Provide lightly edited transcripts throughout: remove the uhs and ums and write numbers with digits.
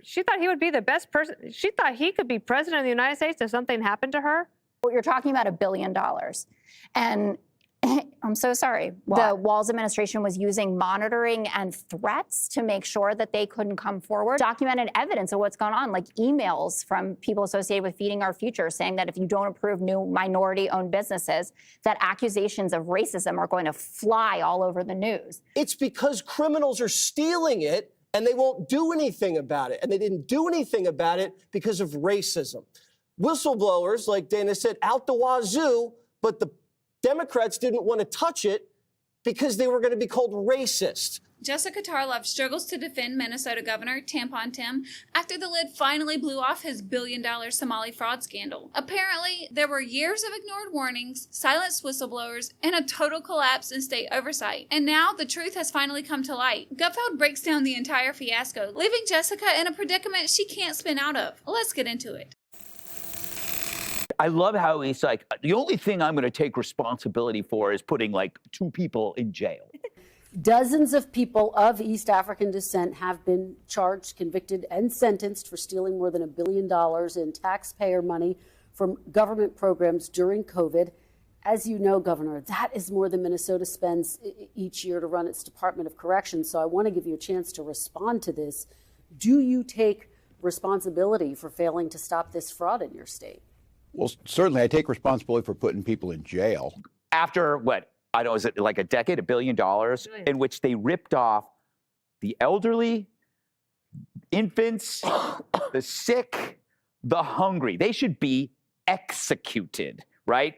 She thought he would be the best person. She thought he could be president of the United States if something happened to her. You're talking about $1 billion. And I'm so sorry. The Walz administration was using monitoring and threats to make sure that they couldn't come forward. Documented evidence of what's going on, like emails from people associated with Feeding Our Future saying that if you don't approve new minority-owned businesses, that accusations of racism are going to fly all over the news. It's because criminals are stealing it and they won't do anything about it. And they didn't do anything about it because of racism. Whistleblowers, like Dana said, out the wazoo, but the Democrats didn't want to touch it because they were going to be called racist. Jessica Tarlov struggles to defend Minnesota Governor Tampon Tim after the lid finally blew off his billion-dollar Somali fraud scandal. Apparently, there were years of ignored warnings, silenced whistleblowers, and a total collapse in state oversight. And now the truth has finally come to light. Gutfeld breaks down the entire fiasco, leaving Jessica in a predicament she can't spin out of. Let's get into it. I love how he's like, the only thing I'm going to take responsibility for is putting like 2 people in jail. Dozens of people of East African descent have been charged, convicted, and sentenced for stealing more than $1 billion in taxpayer money from government programs during COVID. As you know, Governor, that is more than Minnesota spends each year to run its Department of Corrections. So I want to give you a chance to respond to this. Do you take responsibility for failing to stop this fraud in your state? Well, certainly I take responsibility for putting people in jail. After what, I don't know, is it like a decade, $1 billion, in which they ripped off the elderly, infants, the sick, the hungry. They should be executed, right?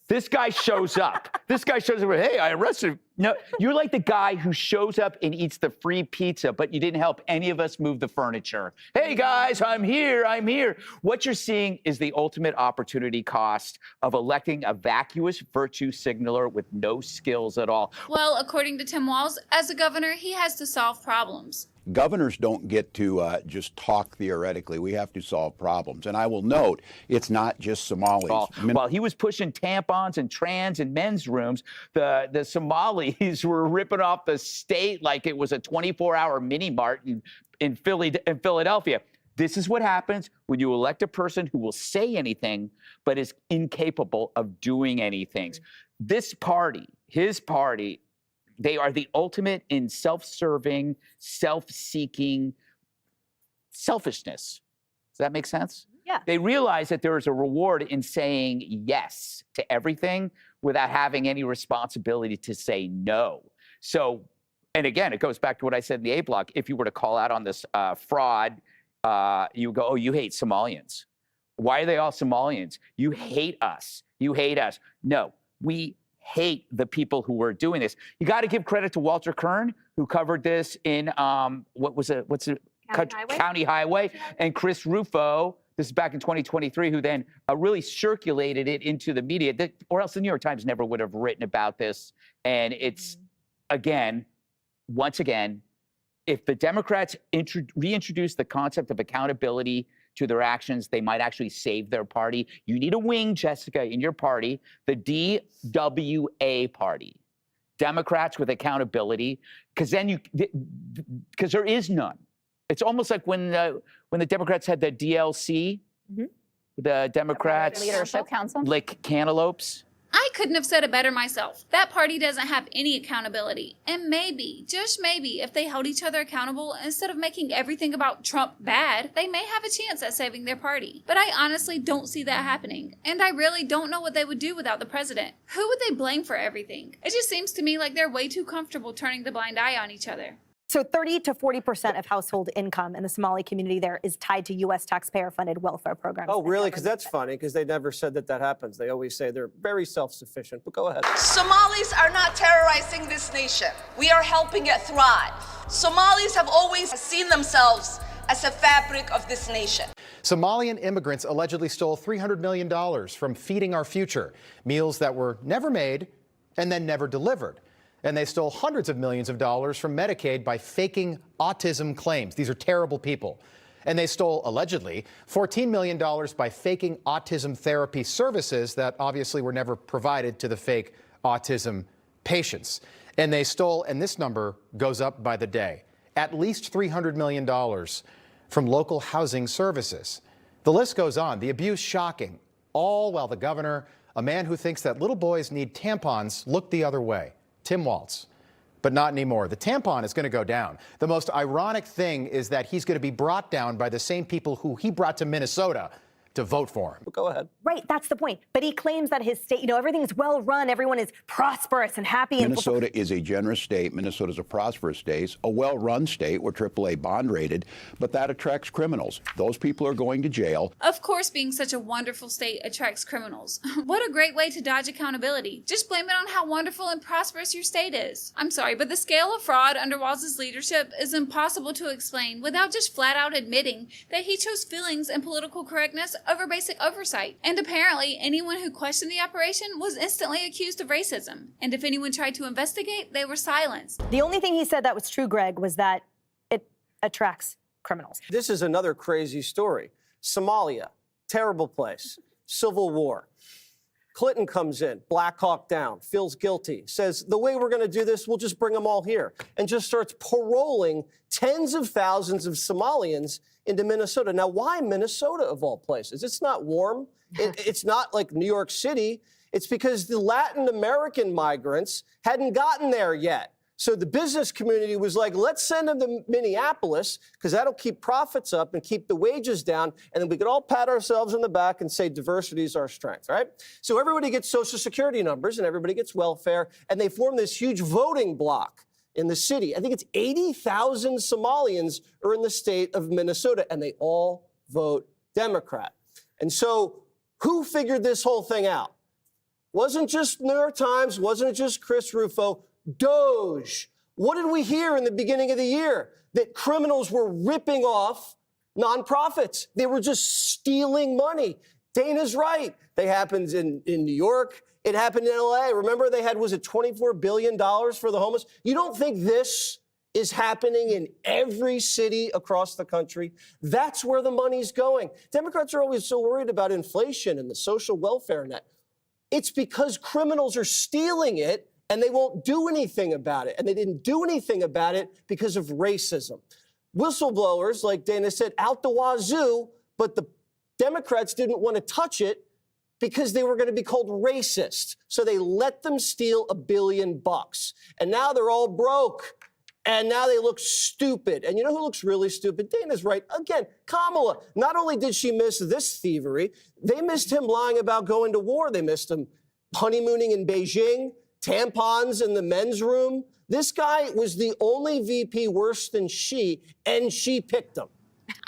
This guy shows up. This guy shows up with, hey, I arrested. No, you're like the guy who shows up and eats the free pizza, but you didn't help any of us move the furniture. Hey, guys, I'm here. I'm here. What you're seeing is the ultimate opportunity cost of electing a vacuous virtue signaler with no skills at all. Well, according to Tim Walz, as a governor, he has to solve problems. Governors don't get to just talk theoretically. We have to solve problems. And I will note, it's not just Somalis. While he was pushing tampons and trans in men's rooms, the Somalis were ripping off the state like it was a 24-hour mini-mart in Philadelphia. This is what happens when you elect a person who will say anything but is incapable of doing anything. This party, his party, they are the ultimate in self-serving, self-seeking selfishness. Does that make sense? Yeah. They realize that there is a reward in saying yes to everything without having any responsibility to say no. So, and again, it goes back to what I said in the A block. If you were to call out on this fraud, you go, oh, you hate Somalians. Why are they all Somalians? You hate us. You hate us. No, we hate the people who were doing this. You got to give credit to Walter Kern, who covered this in County Highway, and Chris Rufo. This is back in 2023, who then really circulated it into the media, or else the New York Times never would have written about this. And it's, once again, if the Democrats reintroduce the concept of accountability to their actions, they might actually save their party. You need a wing, Jessica, in your party, the DWA party. Democrats with accountability, because there is none. It's almost like when the Democrats had the DLC, the Democrats Leadership Council, like cantaloupes. I couldn't have said it better myself. That party doesn't have any accountability. And maybe, just maybe, if they held each other accountable instead of making everything about Trump bad, they may have a chance at saving their party. But I honestly don't see that happening. And I really don't know what they would do without the president. Who would they blame for everything? It just seems to me like they're way too comfortable turning the blind eye on each other. So 30 to 40% of household income in the Somali community there is tied to U.S. taxpayer-funded welfare programs. Oh, really? Because that's funny, because they never said that happens. They always say they're very self-sufficient, but go ahead. Somalis are not terrorizing this nation. We are helping it thrive. Somalis have always seen themselves as a fabric of this nation. Somalian immigrants allegedly stole $300 million from Feeding Our Future, meals that were never made and then never delivered. And they stole hundreds of millions of dollars from Medicaid by faking autism claims. These are terrible people. And they stole, allegedly, $14 million by faking autism therapy services that obviously were never provided to the fake autism patients. And they stole, and this number goes up by the day, at least $300 million from local housing services. The list goes on, the abuse shocking, all while the governor, a man who thinks that little boys need tampons, looked the other way. Tim Walz. But not anymore. The tampon is going to go down. The most ironic thing is that he's going to be brought down by the same people who he brought to Minnesota to vote for him. Go ahead. Right, that's the point. But he claims that his state, everything is well run, everyone is prosperous and happy. Minnesota is a generous state. Minnesota is a prosperous state, a well-run state. We're AAA bond rated, but that attracts criminals. Those people are going to jail. Of course, being such a wonderful state attracts criminals. What a great way to dodge accountability. Just blame it on how wonderful and prosperous your state is. I'm sorry, but the scale of fraud under Walz's leadership is impossible to explain without just flat out admitting that he chose feelings and political correctness over basic oversight. And apparently, anyone who questioned the operation was instantly accused of racism. And if anyone tried to investigate, they were silenced. The only thing he said that was true, Greg, was that it attracts criminals. This is another crazy story. Somalia, terrible place, civil war. Clinton comes in, Black Hawk Down, feels guilty, says, the way we're going to do this, we'll just bring them all here, and just starts paroling tens of thousands of Somalians into Minnesota. Now, why Minnesota of all places? It's not warm. It's not like New York City. It's because the Latin American migrants hadn't gotten there yet. So the business community was like, let's send them to Minneapolis because that'll keep profits up and keep the wages down. And then we could all pat ourselves on the back and say diversity is our strength, right? So everybody gets Social Security numbers and everybody gets welfare. And they form this huge voting bloc in the city. I think it's 80,000 Somalians are in the state of Minnesota, and they all vote Democrat. And so who figured this whole thing out? Wasn't just New York Times, wasn't just Chris Rufo, Doge. What did we hear in the beginning of the year? That criminals were ripping off nonprofits. They were just stealing money. Dana's right. They happened in New York. It happened in LA. Remember they had, was it $24 billion for the homeless? You don't think this is happening in every city across the country? That's where the money's going. Democrats are always so worried about inflation and the social welfare net. It's because criminals are stealing it and they won't do anything about it. And they didn't do anything about it because of racism. Whistleblowers, like Dana said, out the wazoo, but the Democrats didn't want to touch it because they were going to be called racist. So they let them steal $1 billion. And now they're all broke. And now they look stupid. And you know who looks really stupid? Dana's right. Again, Kamala. Not only did she miss this thievery, they missed him lying about going to war. They missed him honeymooning in Beijing, tampons in the men's room. This guy was the only VP worse than she, and she picked him.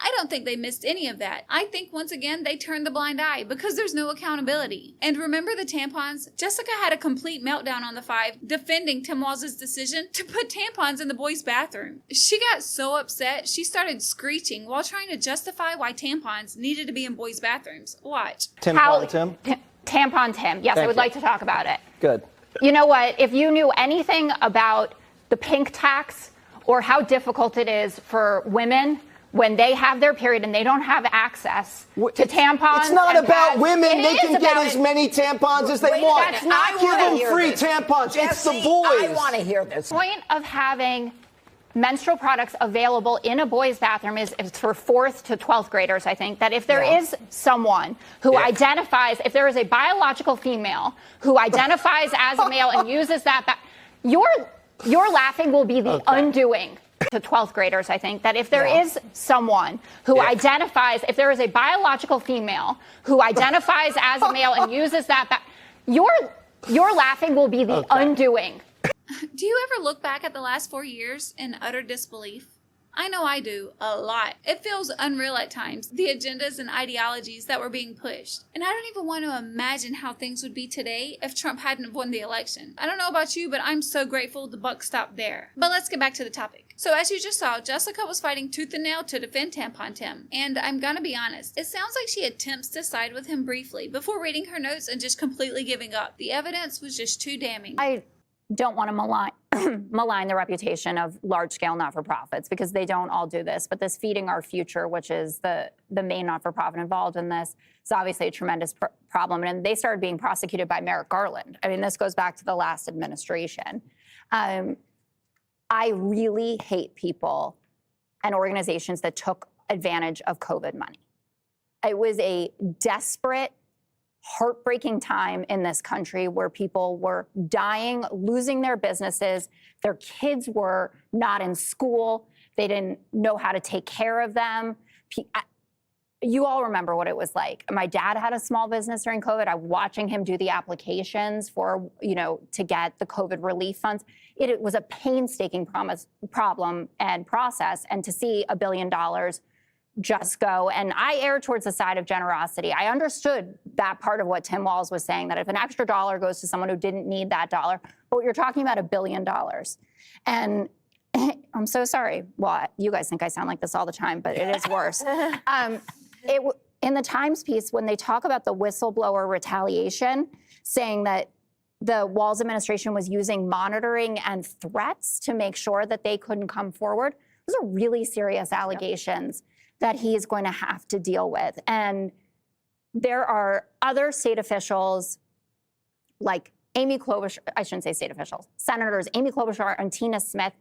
I don't think they missed any of that. I think, once again, they turned the blind eye because there's no accountability. And remember the tampons? Jessica had a complete meltdown on the 5, defending Tim Walz's decision to put tampons in the boys' bathroom. She got so upset, she started screeching while trying to justify why tampons needed to be in boys' bathrooms. Watch. Tampon Tim? Tampon Tim. Yes, I would like to talk about it. Good. You know what? If you knew anything about the pink tax or how difficult it is for women when they have their period and they don't have access to tampons. It's not about women. They can get as it. many tampons as they want. That's not Give them hear free this. tampons. Jesse, it's the boys. I want to hear this. The point of having menstrual products available in a boys' bathroom is for 4th to 12th graders, I think, that if there is someone who identifies, if there is a biological female who identifies as a male and uses that, your laughing will be the undoing. To 12th graders, I think, that if there is someone who identifies, if there is a biological female who identifies as a male and uses that, your laughing will be the undoing. Do you ever look back at the last 4 years in utter disbelief? I know I do, a lot. It feels unreal at times, the agendas and ideologies that were being pushed. And I don't even want to imagine how things would be today if Trump hadn't won the election. I don't know about you, but I'm so grateful the buck stopped there. But let's get back to the topic. So as you just saw, Jessica was fighting tooth and nail to defend Tampon Tim. And I'm gonna be honest, it sounds like she attempts to side with him briefly before reading her notes and just completely giving up. The evidence was just too damning. I don't want to malign the reputation of large-scale not-for-profits because they don't all do this. But this Feeding Our Future, which is the main not-for-profit involved in this, is obviously a tremendous problem. And they started being prosecuted by Merrick Garland. I mean, this goes back to the last administration. I really hate people and organizations that took advantage of COVID money. It was a desperate, heartbreaking time in this country where people were dying, losing their businesses. Their kids were not in school. They didn't know how to take care of them. You all remember what it was like. My dad had a small business during COVID. I'm watching him do the applications for, to get the COVID relief funds. It was a painstaking problem and process. And to see $1 billion just go, and I err towards the side of generosity. I understood that part of what Tim Walz was saying, that if an extra dollar goes to someone who didn't need that dollar, but you're talking about $1 billion. And I'm so sorry. Well, you guys think I sound like this all the time, but it is worse. In the Times piece, when they talk about the whistleblower retaliation, saying that the Walz administration was using monitoring and threats to make sure that they couldn't come forward, those are really serious allegations that he is going to have to deal with. And there are other state officials like Amy Klobuchar, I shouldn't say state officials, Senators Amy Klobuchar and Tina Smith.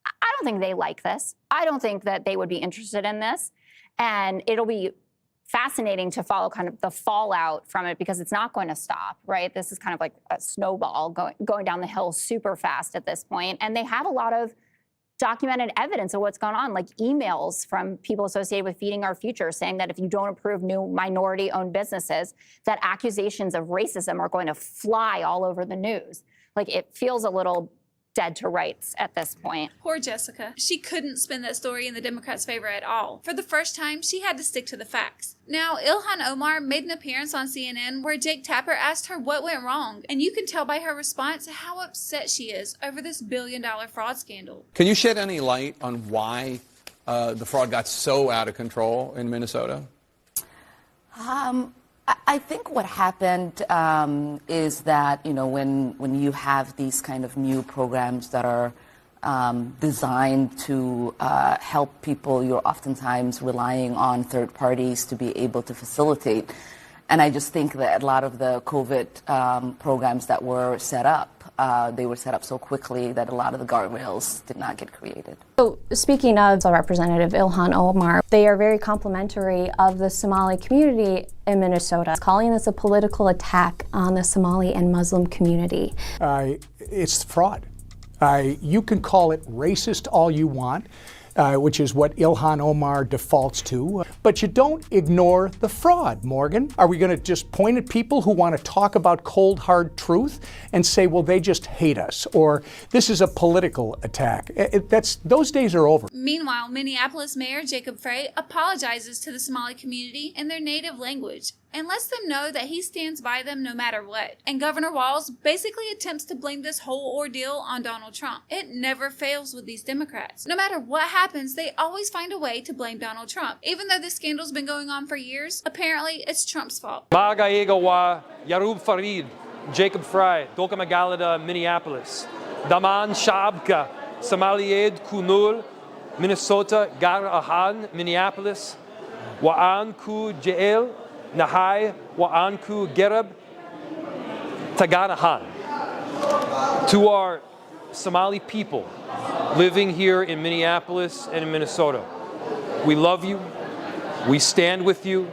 I don't think they like this. I don't think that they would be interested in this. And it'll be fascinating to follow kind of the fallout from it, because it's not going to stop, right? This is kind of like a snowball going down the hill super fast at this point. And they have a lot of documented evidence of what's going on, like emails from people associated with Feeding Our Future saying that if you don't approve new minority-owned businesses, that accusations of racism are going to fly all over the news. Like, it feels a little dead to rights at this point. Poor Jessica. She couldn't spin that story in the Democrats' favor at all. For the first time, she had to stick to the facts. Now, Ilhan Omar made an appearance on CNN where Jake Tapper asked her what went wrong, and you can tell by her response how upset she is over this $1 billion fraud scandal. Can you shed any light on why the fraud got so out of control in Minnesota? I think what happened is that, when you have these kind of new programs that are designed to help people, you're oftentimes relying on third parties to be able to facilitate. And I just think that a lot of the COVID programs that were set up, they were set up so quickly that a lot of the guardrails did not get created. So speaking of Representative Ilhan Omar, they are very complimentary of the Somali community in Minnesota, calling this a political attack on the Somali and Muslim community. It's fraud. You can call it racist all you want, which is what Ilhan Omar defaults to, but you don't ignore the fraud, Morgan. Are we going to just point at people who want to talk about cold, hard truth and say, well, they just hate us, or this is a political attack? Those days are over. Meanwhile, Minneapolis Mayor Jacob Frey apologizes to the Somali community in their native language and lets them know that he stands by them no matter what. And Governor Walz basically attempts to blame this whole ordeal on Donald Trump. It never fails with these Democrats. No matter what happens, they always find a way to blame Donald Trump. Even though this scandal's been going on for years, apparently it's Trump's fault. Magaigawa, Yarub Farid, Jacob Frey, Doka Magalada, Minneapolis. Daman Shabka, Somalied Kunul, Minnesota, Gar Ahan, Minneapolis. Waan Ku Jeel, Nahai, Wa'anku Gerab, Taganahan. To our Somali people living here in Minneapolis and in Minnesota, we love you, we stand with you.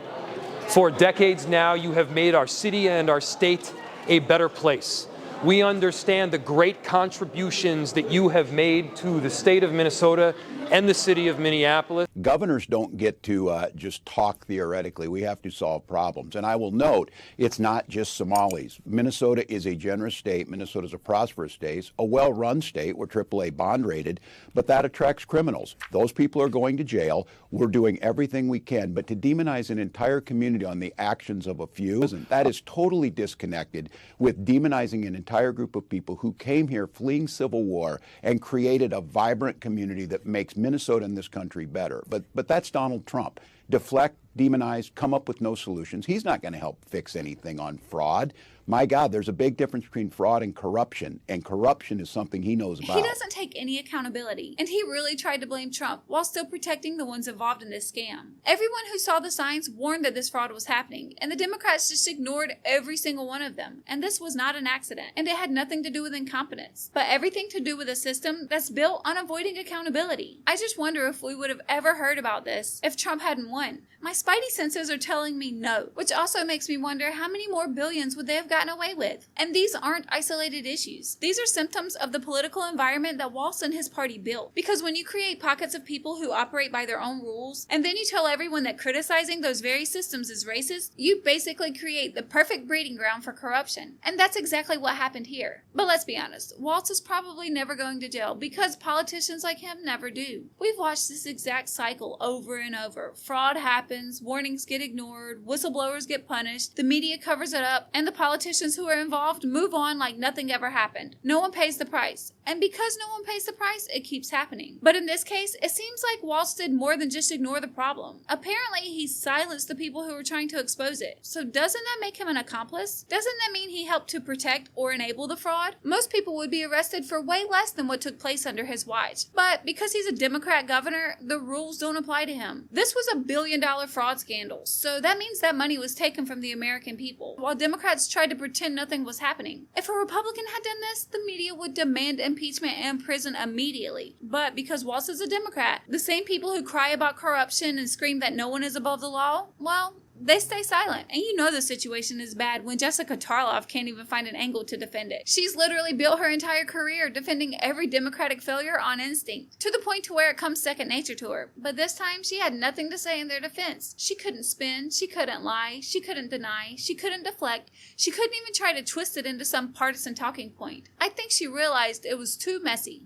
For decades now, you have made our city and our state a better place. We understand the great contributions that you have made to the state of Minnesota and the city of Minneapolis. Governors don't get to just talk theoretically. We have to solve problems. And I will note, it's not just Somalis. Minnesota is a generous state. Minnesota is a prosperous state, a well-run state. We're AAA bond rated, but that attracts criminals. Those people are going to jail. We're doing everything we can. But to demonize an entire community on the actions of a few, that is totally disconnected with demonizing an entire group of people who came here fleeing civil war and created a vibrant community that makes Minnesota and this country better. But that's Donald Trump. deflect, demonize, come up with no solutions. He's not going to help fix anything on fraud. My God, there's a big difference between fraud and corruption is something he knows about. He doesn't take any accountability, and he really tried to blame Trump while still protecting the ones involved in this scam. Everyone who saw the signs warned that this fraud was happening, and the Democrats just ignored every single one of them. And this was not an accident, and it had nothing to do with incompetence, but everything to do with a system that's built on avoiding accountability. I just wonder if we would have ever heard about this if Trump hadn't won. My spidey senses are telling me no, which also makes me wonder how many more billions would they have gotten away with. And these aren't isolated issues. These are symptoms of the political environment that Walz and his party built. Because when you create pockets of people who operate by their own rules, and then you tell everyone that criticizing those very systems is racist, you basically create the perfect breeding ground for corruption. And that's exactly what happened here. But let's be honest, Walz is probably never going to jail because politicians like him never do. We've watched this exact cycle over and over. Fraud happens, warnings get ignored, whistleblowers get punished, the media covers it up, and the politicians who are involved move on like nothing ever happened. No one pays the price. And because no one pays the price, it keeps happening. But in this case, it seems like Walz did more than just ignore the problem. Apparently, he silenced the people who were trying to expose it. So doesn't that make him an accomplice? Doesn't that mean he helped to protect or enable the fraud? Most people would be arrested for way less than what took place under his watch. But because he's a Democrat governor, the rules don't apply to him. This was $1 billion fraud scandal, so that means that money was taken from the American people, while Democrats tried to pretend nothing was happening. If a Republican had done this, the media would demand impeachment and prison immediately. But because Walz is a Democrat, the same people who cry about corruption and scream that no one is above the law, well, they stay silent. And you know the situation is bad when Jessica Tarlov can't even find an angle to defend it. She's literally built her entire career defending every Democratic failure on instinct, to the point to where it comes second nature to her. But this time, she had nothing to say in their defense. She couldn't spin, she couldn't lie, she couldn't deny, she couldn't deflect, she couldn't even try to twist it into some partisan talking point. I think she realized it was too messy.